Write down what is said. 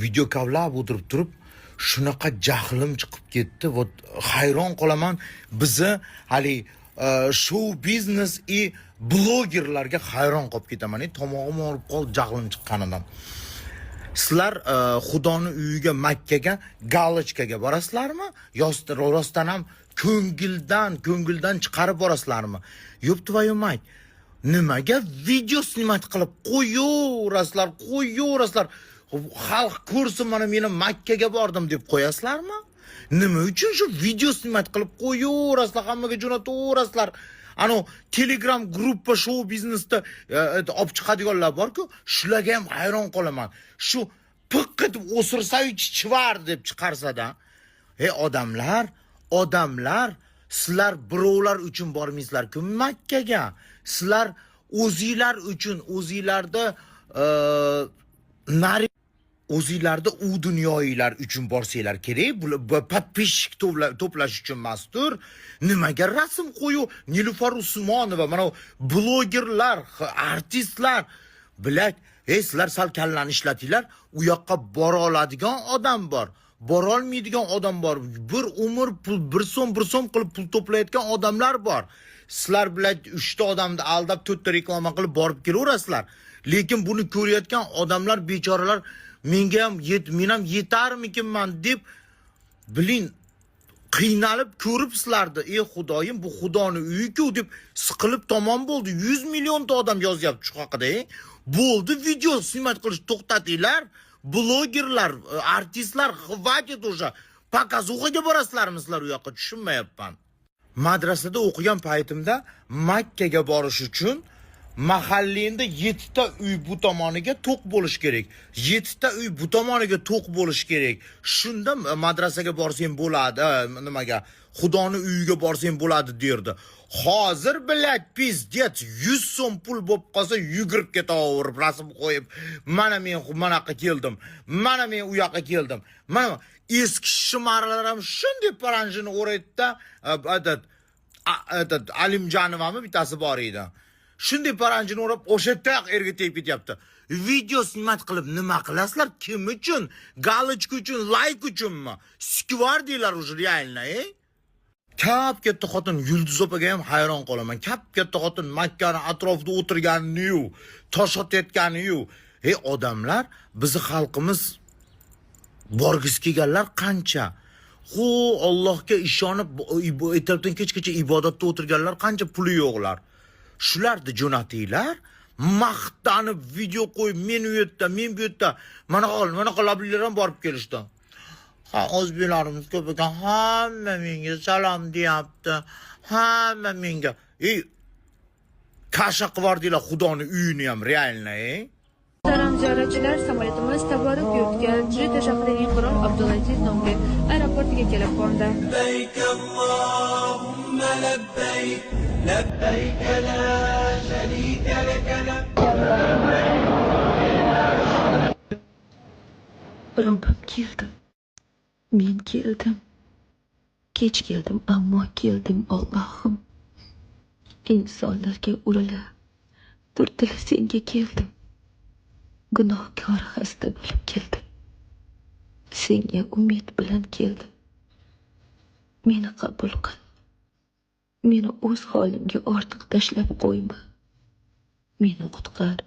video kavlab o'tirib turib shunaqa jahlim chiqib ketdi. Вот hayron qolaman. Bizni hali show biznes и blogerlarga hayron qolib ketaman. Tomog'im og'rib qoldi jahlim chiqqanidan. Sizlar Xudoni uyiga Makkaga galochkaga borasizlarmi? Yo'qsa rostdan ham ko'ngildan chiqarib borasizlarmi? Yo'pti va yo'may. Nimaga video snimat qilib qo'yaverasizlar? Xalq ko'rsin mana meni Makkaga bordim deb qo'yasizlarmi? Nima uchun shu video snimat qilib qo'yaverasizlar, hammaga jo'nataverasizlar? Ano Telegram gruppa show biznesda olib chiqadiganlar bor-ku, shularga ham hayron qolaman. Shu piq etib o'sirsa-yu chivar deb chiqarsa-da. Odamlar, sizlar birovlar uchun bormaysizlar-ku Makkaga. Sizlar o'zinglar uchun, o'zinglarda u dunyoyilar uchun borsanglar kerak. Podpishchik to'plash uchun emasdir. Nimaga rasm qo'yu Nilufar Usmonova, mana blogerlar, artistlar bilak, sizlar sal kallani ishlatinglar. U yoqqa bora oladigan odam bor. Bora olmaydigan odam bor. Bir umr pul, bir so'm qilib pul to'playotgan odamlar bor. Sizlar bilan 3 ta odamni aldab 4 ta reklama qilib borib kelaverasizlar. Lekin buni ko'rayotgan odamlar bechoralar men ham yetarmikinman deb biling qiynalib ko'rib sizlarni. Xudoyim, bu Xudoni uyi-ku deb siqilib tamom bo'ldi. 100 million ta odam yozyapti shu haqida. Bo'ldi, video snimat qilish to'xtatinglar. Blogerlar, artistlar, hvatit o'sha. Pokazuxaga borasizlarmi sizlar u yoqqa, tushunmayapman. Madrasada o'qigan paytimda Makkaga borish uchun mahallingda 7 ta uy bu tomoniga to'q bo'lish kerak. 7 ta uy bu tomoniga to'q bo'lish kerak. Shunda madrasaga borsang bo'ladi, nimaga? Xudoni uyiga borsang bo'ladi derdi. Hozir bilat pizdet 100 so'm pul bo'lib qolsa yugurib ketaverib rasm qo'yib, mana men bunaqa keldim. Mana men u yoqqa keldim. Mana eski shimarlar ham shunday paranjini o'raydi-da, Alimjonovami bittasi bor edi. Shunday paranjini o'rab o'sha taq erga tegib ketyapti. Video snimat qilib nima qilasizlar? Kim uchun? Galochka uchun, like uchunmi? Skvardiylar уже реально, Kap katta xotin Yulduz opaga ham hayron qolaman. Kap katta xotin Makkani atrofida o'tirganini-yu, tosh otayotganini-yu. Odamlar, bizni xalqimiz borgisi kelganlar qancha? Allohga ishonib ertadan kechgacha ibodatda o'tirganlar qancha puli yo'qlar. Shularni jo'natinglar, maqtanib video qo'yib, men u yerda, men bu yerda, mana qolablar ham borib kelishdi. O'zbeklarimiz ko'p ekan, hamma menga salom deyapti, hamma menga. Kasha qivardinglar Xudoni uyini ham realno, Muhtaram ziyoratchilar, samolyotimiz Tabarruk yurtga Jidda shahrining qirol Abdulaziz nomli aeroportiga kelib qo'ndi. لبيك لا شريك لك Rabbim keldi. Men keldim. Kech keldim, ammo keldim Allohim. İnsanlarga urilib, turtila senga keldim. Gunohkor xasta bo'lib keldim. Senga umid bilan keldim. Meni qabul qil. Meni o'z holimga ortiq tashlab qo'yma. Meni qutqar.